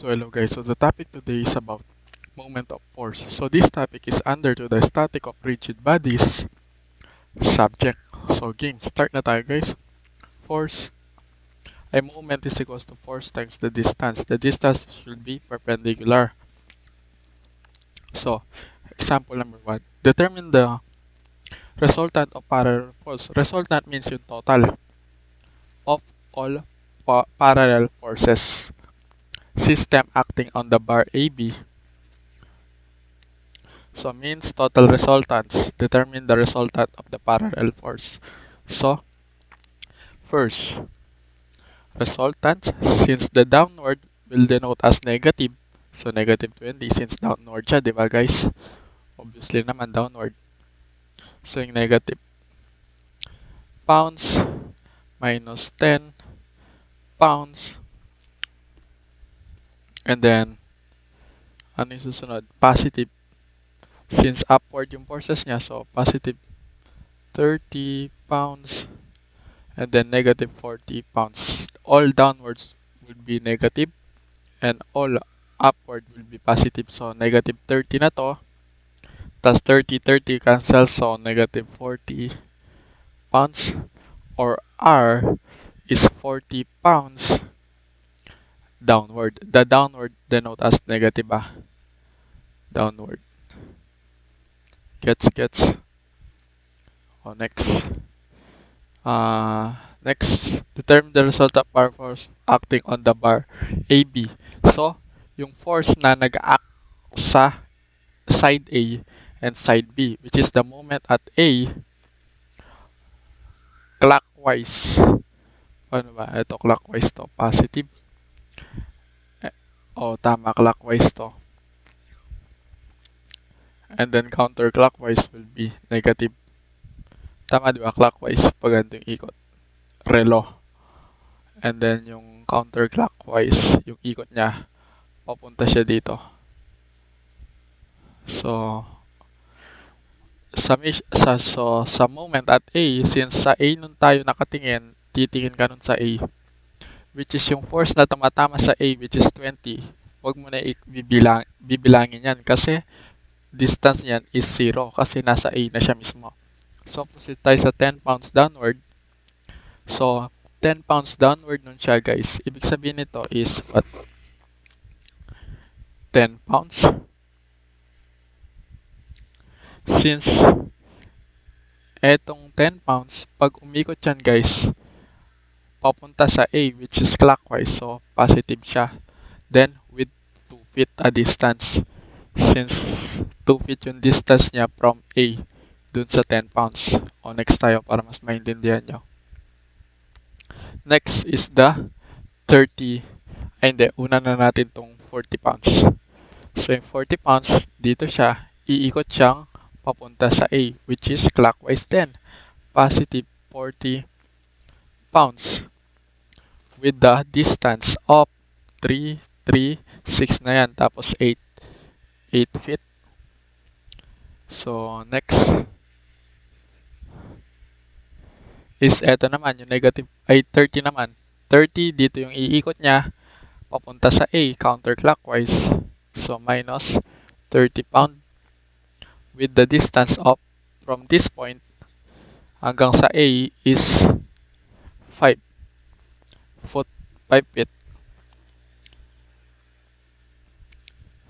So hello guys, so the topic today is about moment of force. So this topic is under to the static of rigid bodies subject. So game, start na tayo guys. Force, a moment is equals to force times the distance. The distance should be perpendicular. So example number 1, determine the resultant of parallel force. Resultant means yung total of all parallel forces. System acting on the bar AB. So means total resultants. Determine the resultant of the parallel force. So first, resultants, since the downward will denote as negative. So negative 20 since downward siya, di ba guys? Obviously naman downward. So yung negative pounds minus 10 pounds. And then, ano yung susunod? Positive. Since upward yung forces niya, so positive 30 pounds. And then negative 40 pounds. All downwards will be negative and all upward will be positive. So negative 30 na to. Tas 30 cancel, so negative 40 pounds or R is 40 pounds downward. The downward denote as negative downward. Gets. Oh, next. Next, determine the result of power force acting on the bar AB. So, yung force na nag-act sa side A and side B, which is the moment at A clockwise. Ano ba? Ito, clockwise to. Positive. Tama, clockwise to. And then counterclockwise will be negative. Tama, di ba? Clockwise pag ganito yung ikot. Relo. And then yung counterclockwise, yung ikot niya, papunta siya dito. So, sa moment at A, since sa A nun tayo nakatingin, titingin ka nun sa A, which is yung force na tumatama sa A, which is 20, huwag mo na bibilangin yan kasi distance niyan is 0 kasi nasa A na siya mismo. So, proceed tayo sa 10 pounds downward. So, 10 pounds downward nun siya guys. Ibig sabihin nito is what? 10 pounds. Since etong 10 pounds, pag umikot yan guys, papunta sa A which is clockwise. So, positive siya. Then, with 2 feet a distance. Since 2 feet yung distance niya from A dun sa 10 pounds. O, next tayo para mas maintindihan nyo. Next is the 30. Ay, hindi. Una na natin tong 40 pounds. So, yung 40 pounds, dito siya, iikot siyang papunta sa A, which is clockwise din. Positive 40 pounds. With the distance of 3, 3, 6 na yan. Tapos 8 feet. So, next is eto naman, yung negative, ay 30 naman. 30, dito yung iikot niya, papunta sa A, counterclockwise. So, minus 30 pound with the distance of from this point hanggang sa A is 5 feet.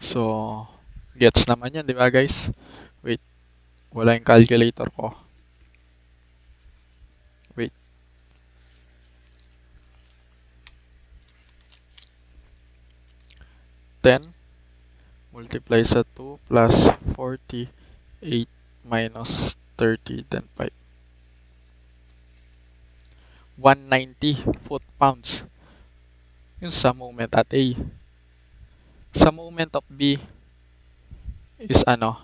So, gets naman yan, di ba guys? Wait, wala yung calculator ko. Wait. Ten multiply sa 2 plus 40, 8 minus 30, then 5. 190 foot-pounds. Yung sa moment at A. Sa moment of B is ano?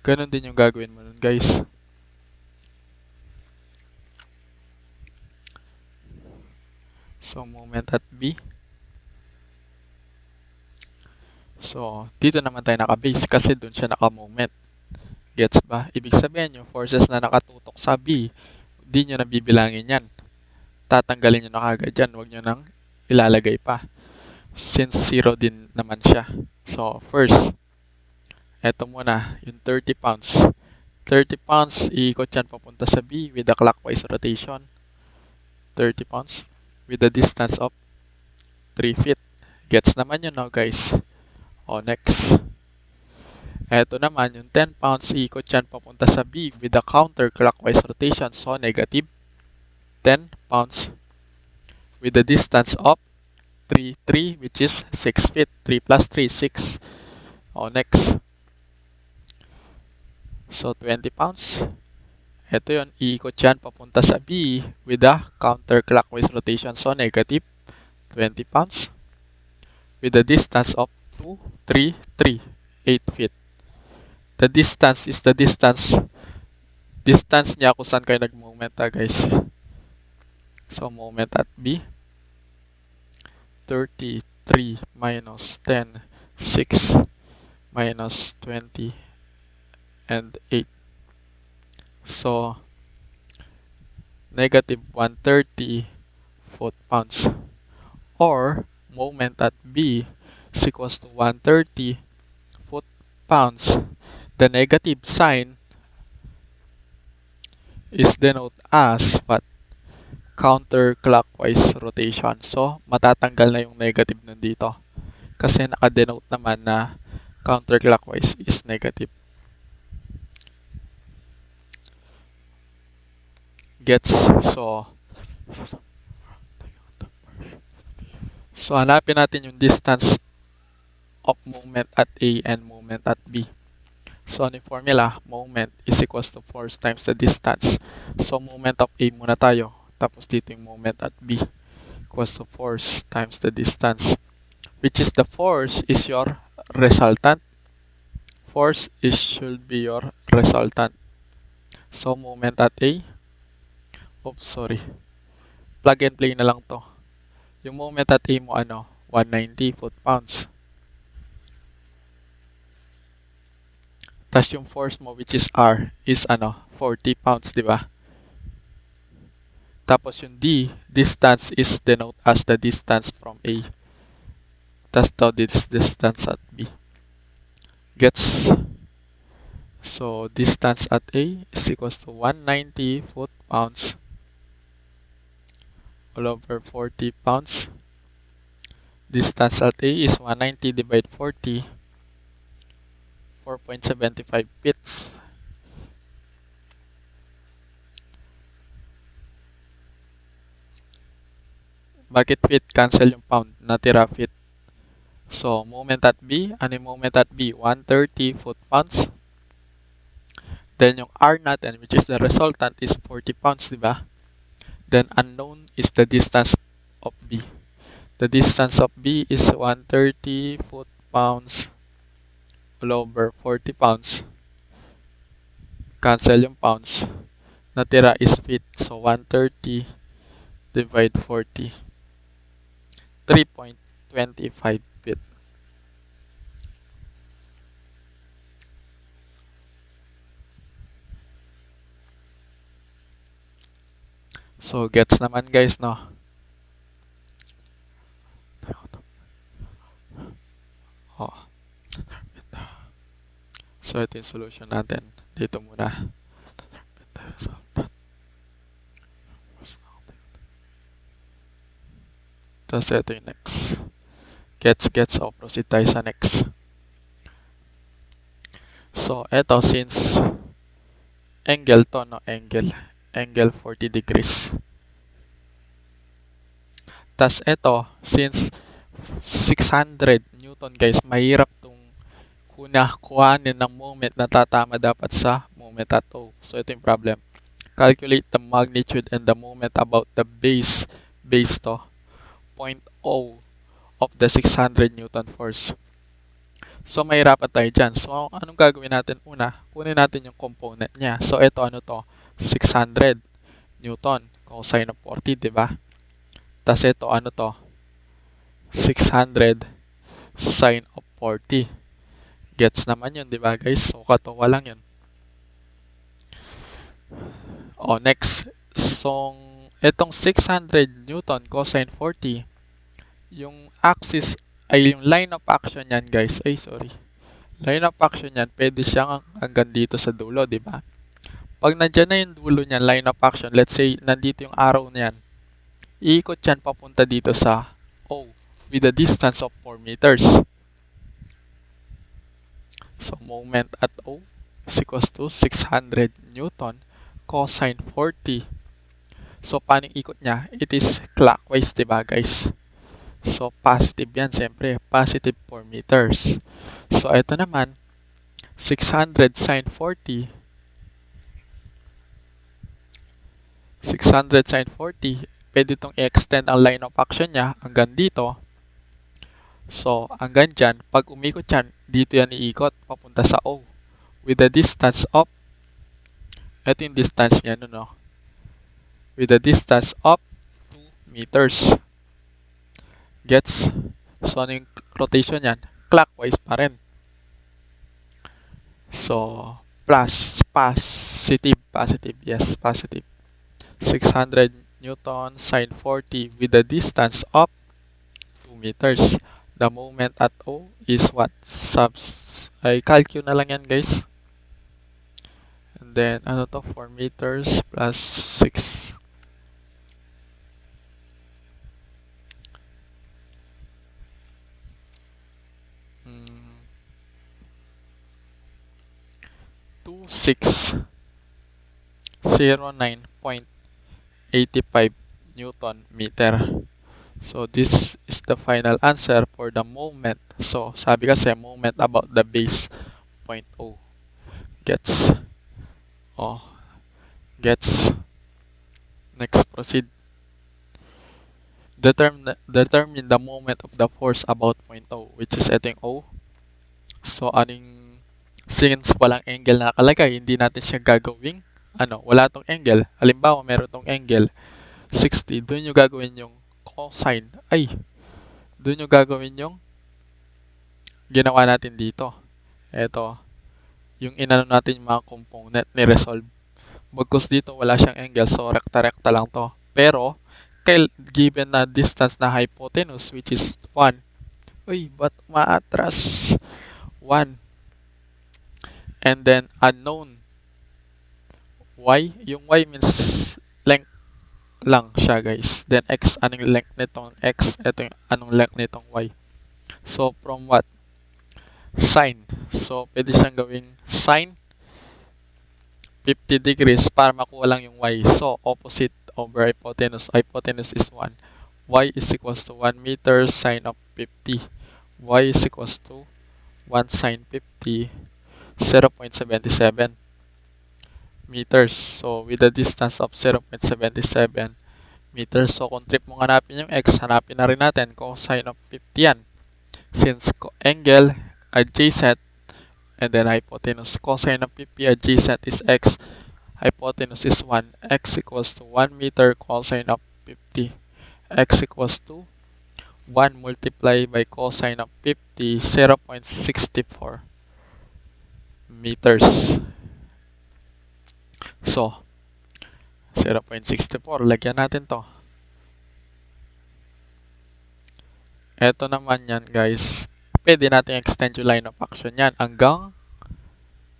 Ganun din yung gagawin mo nun, guys. So, moment at B. So, dito naman tayo naka-base kasi dun siya naka-moment. Gets ba? Ibig sabihin yung forces na nakatutok sa B, di nyo nabibilangin yan. Tatanggalin nyo na kagad yan. Huwag nyo nang ilalagay pa. since 0 din naman siya. So, first, eto muna, yung 30 pounds. 30 pounds, iikot yan papunta sa B with a clockwise rotation. 30 pounds with a distance of 3 feet. Gets naman yun now, guys. O, next. Eto naman, yung 10 pounds, iikot yan papunta sa B with a counterclockwise rotation. So, negative 10 pounds with a distance of 3, which is 6 feet. 3 plus 3, 6. O, next. So, 20 pounds. Ito yun, iikot yan papunta sa B with a counterclockwise rotation. So, negative 20 pounds with a distance of 2, 3, 3, 8 feet. The distance is the distance niya kung saan kayo nag-moment guys. So, moment at B. 33 minus 10, 6 minus 20, and 8. So, negative 130 foot-pounds. Or, moment at B is equals to 130 foot-pounds. The negative sign is denoted as what? Counterclockwise rotation. So, matatanggal na yung negative nandito. Kasi naka-denote naman na counterclockwise is negative. Gets? So, hanapin natin yung distance of moment at A and moment at B. So, ano yung formula? Moment is equals to force times the distance. So, moment of A muna tayo. Tapos dito yung moment at B equals to force times the distance. Which is the force is your resultant. Force should be your resultant. So, moment at A. Oops, sorry. Plug and play na lang to. Yung moment at A mo 190 foot-pounds. Tapos yung force mo which is R is 40 pounds, di ba? Tapos yung D, distance is denote as the distance from A. Tapos this distance at B. Gets? So, distance at A is equals to 190 foot-pounds all over 40 pounds. Distance at A is 190 divided 40, 4.75 feet. Bakit feet? Cancel yung pound. Natira feet. So, moment at B. Ano yung moment at B? 130 foot-pounds. Then, yung R natin, which is the resultant, is 40 pounds, di ba? Then, unknown is the distance of B. The distance of B is 130 foot-pounds all over 40 pounds. Cancel yung pounds. Natira is feet. So, 130 divide 40. 3.25 feet. So, gets naman guys, no? Oh. So, ito yung solution natin. Dito muna. Tapos, ito yung next. Gets. O, proceed tayo sa next. So, ito, since angle to, no? Angle 40 degrees. Tapos, ito, since 600 Newton, guys, mahirap tong kuhanin ng moment na tatama dapat sa moment at O. So, ito yung problem. Calculate the magnitude and the moment about the base to point O of the 600 Newton force. So, mahirapan tayo dyan. So, anong gagawin natin una? Kunin natin yung component niya. So, ito ano to? 600 Newton cosine of 40, di ba? Tapos ito ano to? 600 sine of 40. Gets naman yun, di ba guys? So, katawa lang yun. O, next. So, itong 600 Newton cosine 40, yung axis ay yung line of action yan guys. Ay, sorry. Line of action yan, pwede siyang hanggang dito sa dulo, di ba? Pag nandyan na yung dulo niyan, line of action, let's say, nandito yung arrow niyan, iikot yan papunta dito sa O with a distance of 4 meters. So, moment at O is equals to 600 Newton cosine 40. So, paano yung ikot niya? It is clockwise, diba guys? So, positive yan, siyempre. Positive 4 meters. So, ito naman, 600 sine 40. 600 sine 40. Pwede itong i-extend ang line of action niya hanggang dito. So, hanggang dyan, pag umikot yan, dito yan iikot, papunta sa O. With a distance of, ito yung distance niya, no? With a distance of 2 meters. Gets? So, ano yung rotation yan? Clockwise pa rin. So, positive, yes, positive. 600 Newton sine 40 with a distance of 2 meters. The moment at O is what? Ay, calculate na lang yan guys. And then, ano to? 4 meters plus 6. Hmm, 2609.85 Newton meter. So, this is the final answer for the moment. So, sabi kasi moment about the base point O. Gets? Oh, gets? Next, proceed. Determine the moment of the force about point O, which is ito yung O. So, since walang angle na nakalagay, hindi natin siya gagawing, wala tong angle. Halimbawa, meron tong angle, 60. Doon nyo gagawin yung cosine. Doon nyo gagawin yung ginawa natin dito. Ito, yung inano natin yung mga component ni resolve. Bagkus dito, wala siyang angle, so rekta-rekta lang to. Pero, given na distance na hypotenuse, which is 1, ba't maatras? 1. And then, unknown. Y, yung Y means length lang siya guys. Then X, anong length nitong X? Ito yung anong length nitong Y. So, from what? Sine. So, pwede siyang gawing sine 50 degrees para makuha lang yung Y. So, opposite over hypotenuse. Hypotenuse is 1. Y is equals to 1 meter sine of 50. Y is equals to 1 sine 50, 0.77 meters. So, with a distance of 0.77 meters. So, kung trip mong hanapin yung X, hanapin na rin natin cosine of 50 yan. Since angle, adjacent, and then hypotenuse. Cosine of 50 adjacent is X. Hypotenuse is 1. X equals to 1 meter cosine of 50. X equals to 1 multiplied by cosine of 50, 0.64 meters. So, 0.64. Lagyan natin to. Ito naman yan guys. Pwede natin extend yung line of action yan hanggang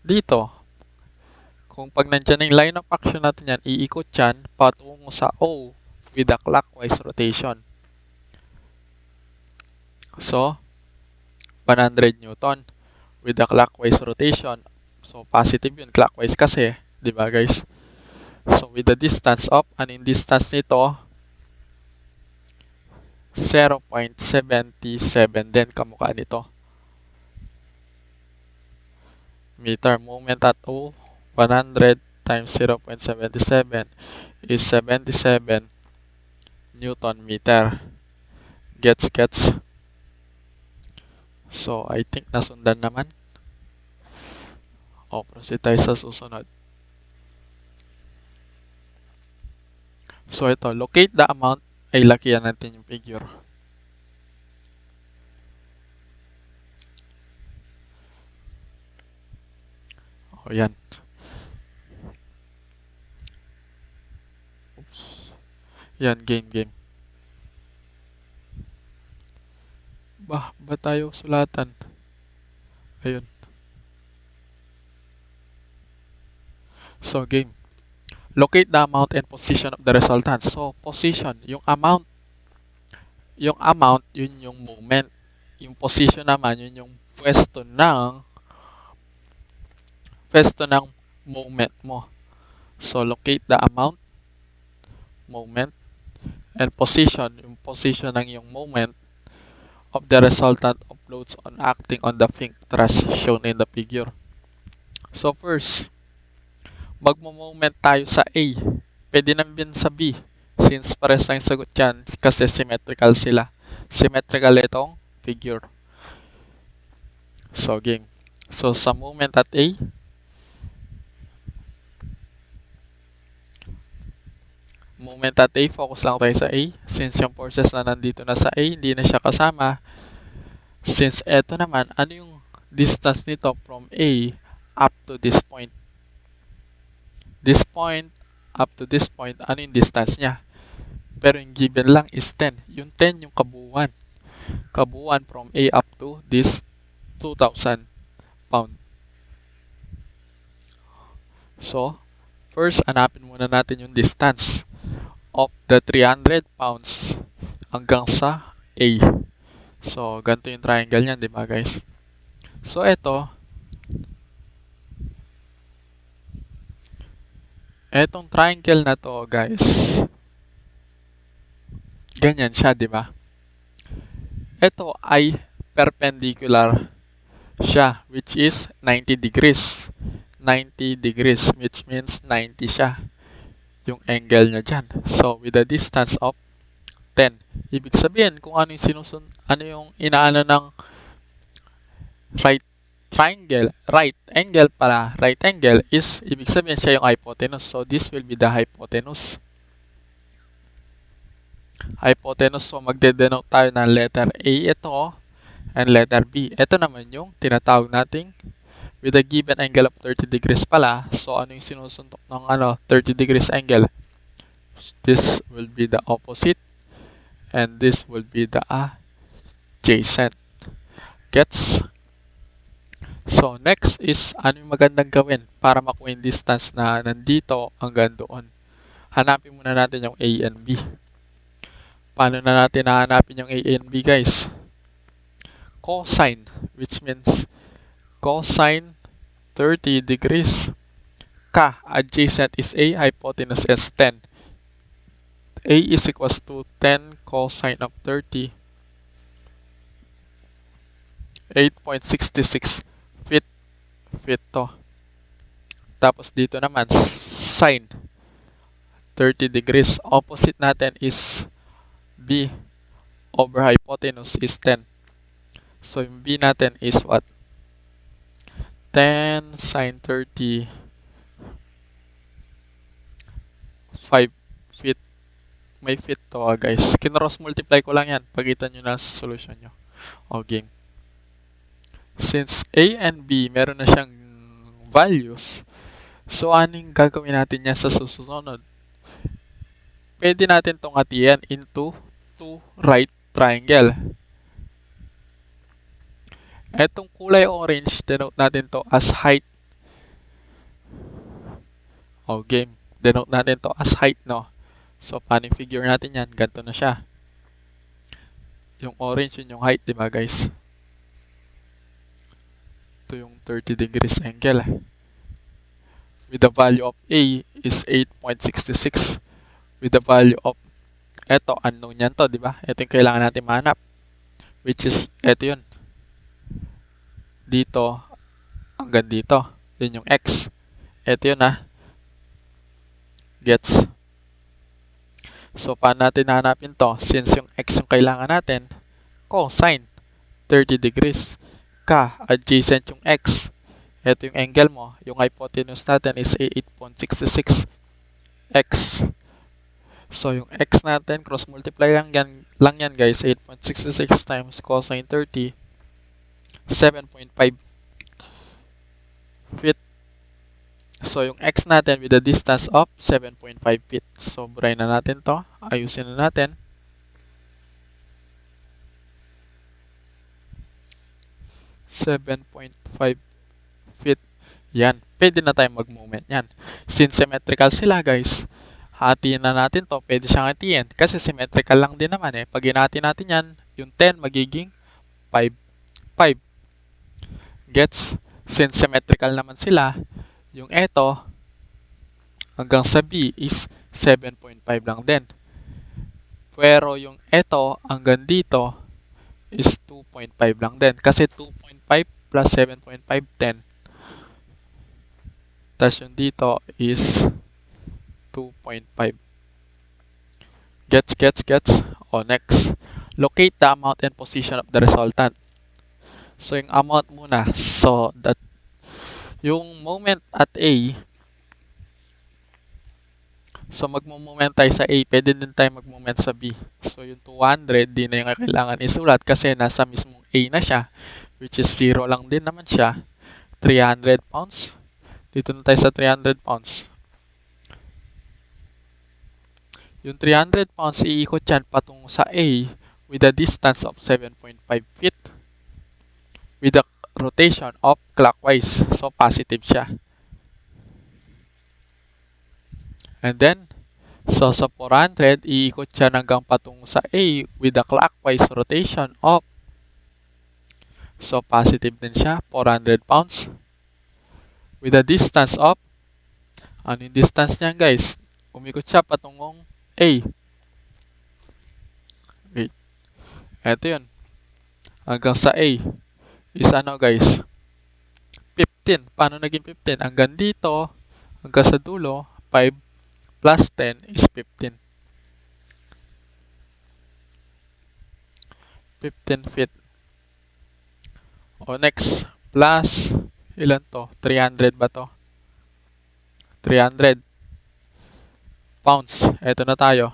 dito. Kung pag nandyan yung line of action natin yan, iikot yan patungo sa O with a clockwise rotation. So, 100 Newton with a clockwise rotation. So, positive yun, clockwise kasi. Diba guys? So, with the distance of, ano yung distance nito? 0.77 din kamukha nito. Meter moment at O, 100 times 0.77 is 77 Newton meter. Gets? So, I think nasundan naman. O, proceed tayo sa susunod. So, ito, locate the amount, ay lakihan natin yung figure. O, yan. Oops. Yan, game. ba tayo sulatan? Ayun. So, game. Locate the amount and position of the resultant. So, position, yung amount, yun yung moment. Yung position naman, yun yung pwesto ng moment mo. So, locate the amount, moment, and position, yung position ng yung moment of the resultant of loads on acting on the Fink thrust shown in the figure. So, first, magmo-moment tayo sa A. Pwede naman sa B. Since pares lang yung sagot dyan kasi symmetrical sila. Symmetrical itong figure. So, game. So, sa moment at A, focus lang tayo sa A. Since yung forces na nandito na sa A, hindi na siya kasama. Since eto naman, ano yung distance nito from A up to this point? This point, up to this point, ano yung distance niya? Pero yung given lang is 10. Yung 10 yung kabuuan. Kabuuan from A up to this 2,000 pound. So, first, hanapin muna natin yung distance of the 300 pounds hanggang sa A. So, ganito yung triangle niyan, di ba guys? So, etong triangle na to, guys, ganyan siya, di ba? Ito ay perpendicular siya, which is 90 degrees. 90 degrees, which means 90 siya yung angle niya dyan. So, with a distance of 10. Ibig sabihin, kung ano yung ano yung inaano ng right angle is, ibig sabihin siya yung hypotenuse. So, this will be the hypotenuse. So magde-denote tayo ng letter A ito and letter B. Ito naman yung tinatawag nating with a given angle of 30 degrees pala. So, ano yung sinusuntok ng 30 degrees angle? This will be the opposite and this will be the adjacent. Gets? So, next is ano yung magandang gawin para makuha yung distance na nandito hanggang doon. Hanapin muna natin yung A and B. Paano na natin hahanapin yung A and B, guys? Cosine, which means cosine 30 degrees. Adjacent is A, hypotenuse is 10. A is equals to 10 cosine of 30. 8.66 feet to. Tapos dito naman, sine 30 degrees. Opposite natin is B over hypotenuse is 10. So, yung B natin is what? 10 sine 30, 5 feet. May feet to guys. Kinross multiply ko lang yan. Pagitan nyo na sa solution nyo. O game. Since A and B, meron na siyang values, so anong gagawin natin yan sa susunod? Pwede natin itong hatian into two right triangle. Etong kulay orange, denote natin to as height. O game, denote natin to as height, no? So, paano yung figure natin yan? Ganito na siya. Yung orange, yun yung height, di ba guys? Ito yung 30 degrees angle. With the value of A is 8.66. With the value of, eto, unknown yan to, di ba? Ito yung kailangan natin mahanap. Which is, eto yun. Dito, hanggang dito. Yun yung X. Eto yun Gets? So, paano natin hahanapin to? Since yung X yung kailangan natin, cosine 30 degrees. Adjacent yung X. Ito yung angle mo. Yung hypotenuse natin is 8.66 X. So, yung X natin, cross multiply lang yan guys. 8.66 times cosine 30, 7.5 feet. So, yung X natin with a distance of 7.5 feet. So, buray na natin to. Ayusin na natin. 7.5 feet. Yan. Pwede na tayo mag-movement yan. Since symmetrical sila guys, hatiin na natin to. Pwede siyang hatiin. Kasi symmetrical lang din naman eh. Pag hinati natin yan, yung 10 magiging 5. 5. Gets? Since symmetrical naman sila, yung eto hanggang sa B is 7.5 lang din. Pero yung eto hanggang dito is 2.5 lang din. Kasi 2.5 plus 7.5, 10. Tapos yung dito is 2.5. Gets? O, next. Locate the amount and position of the resultant. So, yung amount muna. So, that yung moment at A, so magmo-moment tayo sa A, pwede din tayo mag-moment sa B. So, yung 200, di na yung kailangan isulat kasi nasa mismong A na siya, which is 0 lang din naman siya. 300 pounds. Dito na tayo sa 300 pounds. Yung 300 pounds, iikot yan patungo sa A with a distance of 7.5 feet with a rotation of clockwise. So, positive siya. And then, so sa 400, iikot siya hanggang patungo sa A with a clockwise rotation of, so positive din siya, 400 pounds. With a distance of, ano yung distance niya guys? Umikot siya patungong A. Wait. Eto yun. Hanggang sa A is ano guys? 15. Paano naging 15? Hanggang dito, hanggang sa dulo, 5 plus 10 is 15. 15 feet. O next, plus, ilan to? 300 ba to? 300 pounds. Eto na tayo.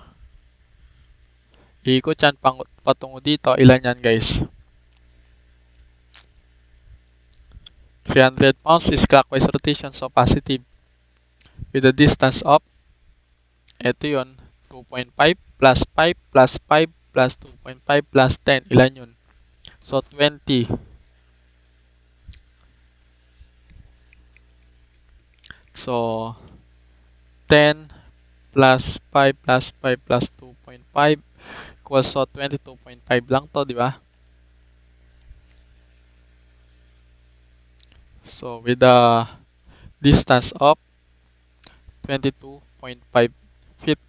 Iikot yan patungo dito. Ilan yan guys? 300 pounds is clockwise rotation, so positive. With a distance of, eto yun, 2.5 plus 5 plus 5 plus 2.5 plus 10. Ilan yun? So 20. So 10 plus 5 plus 5 plus 2.5 equals so 22.5 lang to, di ba? So with a distance of 22.5 feet.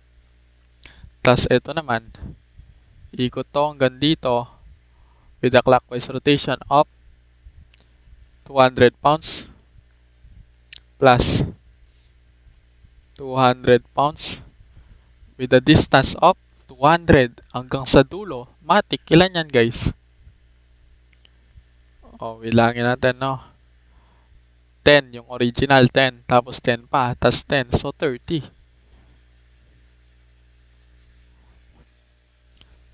Tapos ito naman, ikot to hanggang dito with a clockwise rotation of 200 pounds plus 200 pounds with a distance of 200 hanggang sa dulo. Matik, ilan yan guys? O, bilangin natin, no? 10, yung original 10, tapos 10 pa, tapos 10, so 30.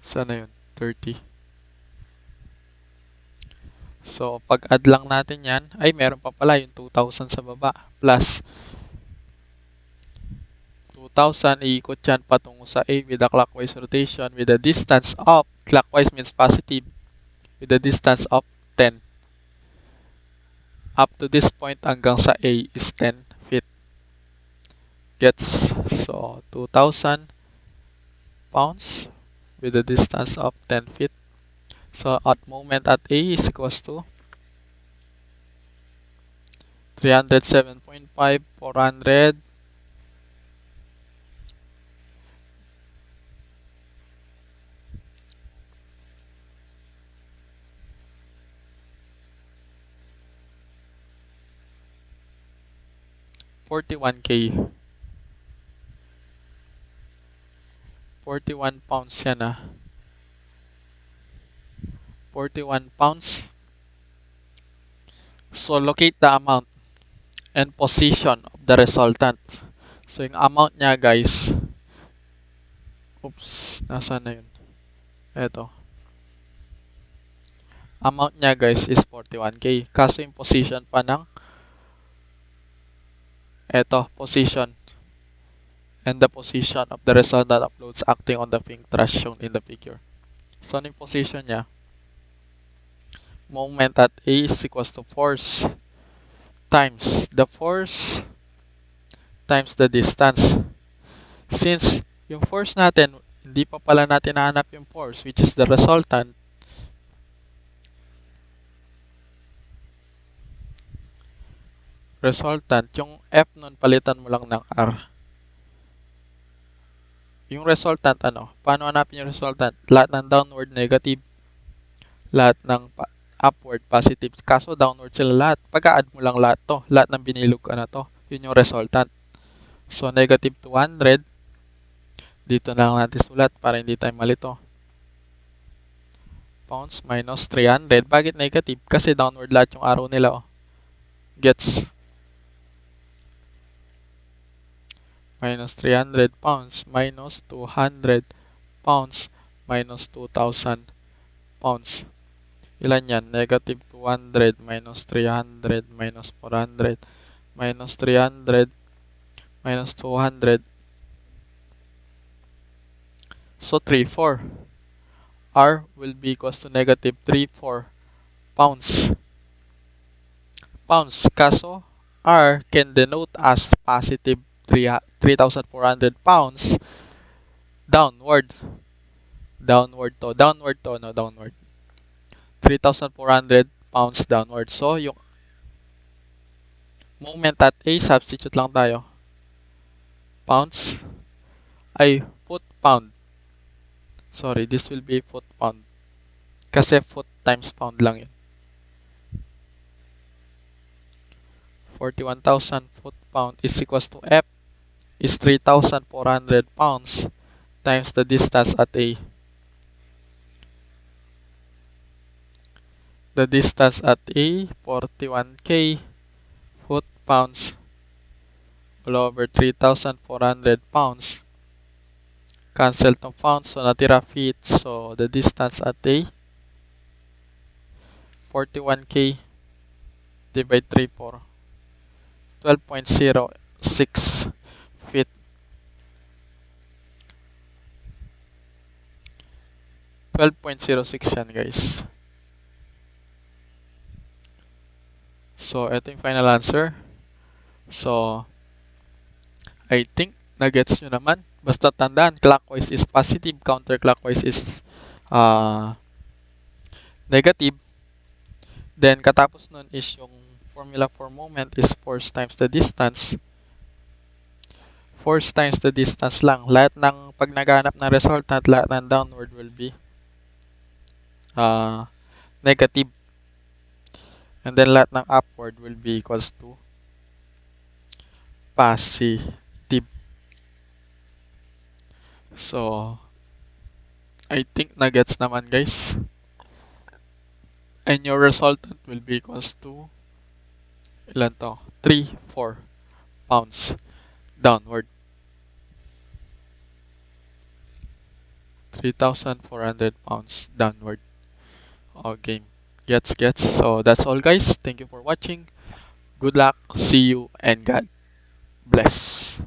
Sana yun? 30. So, pag-add lang natin yan, ay meron pa pala yung 2,000 sa baba, plus 2,000, iikot yan patungo sa A with a clockwise rotation with a distance of, clockwise means positive, with a distance of 10. Up to this point hanggang sa A is 10 feet. Gets? So, 2,000 pounds with a distance of 10 feet. So, at moment at A is equals to 307.5, 400, $41K. 41 pounds yan 41 pounds. So, locate the amount and position of the resultant. So, yung amount niya guys, oops, nasaan na yun? Eto. Amount niya guys is 41K. Kaso yung position pa ng, eto, position. And the position of the resultant uploads acting on the pink trash shown in the figure. So, ano yung position niya? moment at A is equals to force times the force times the distance. Since yung force natin, hindi pa pala natin nahanap yung force, which is the resultant. Yung F nun, palitan mo lang ng R. Yung resultant, ano? Paano hanapin yung resultant? Lahat ng downward negative, lahat ng upward positive. Kaso downward sila lahat. Pagka-add mo lang lahat to, lahat ng binilog ka na to, yun yung resultant. So, negative 200, dito na lang natin sulat para hindi tayo malito. Pounds minus 300. Bakit negative? Kasi downward lahat yung arrow nila. Oh. Gets? Minus 300 pounds minus 200 pounds minus 2,000 pounds. Ilan yan? Negative 200 minus 300 minus 400 minus 300 minus 200. So 34. R will be equals to negative 34 pounds. Kaso, R can denote as positive 3,400 pounds downward. Downward to. No, downward. 3,400 pounds downward. So, yung moment at A, substitute lang tayo. Pounds ay foot pound. Sorry, this will be foot pound. Kasi foot times pound lang yun. 41,000 foot pound is equals to F is 3,400 pounds times the distance at A. The distance at A, 41k foot pounds all over 3,400 pounds. Cancel tong pounds, so natira feet. So the distance at A, 41k divide 3 for 12.06 feet. 12.06 yan guys. So ito yung final answer. So I think nagets nyo naman. Basta tandaan, clockwise is positive, counterclockwise is negative. Then katapos nun is yung formula for moment is force times the distance. Force times the distance lang. Lahat ng pag naghanap ng resultant, lahat ng downward will be negative. And then lahat ng upward will be equals to positive. So, I think nagets naman guys. And your resultant will be equals to ilan to? 4 pounds downward. 3,400 pounds downward. Okay. Gets. So that's all guys. Thank you for watching. Good luck. See you and God bless.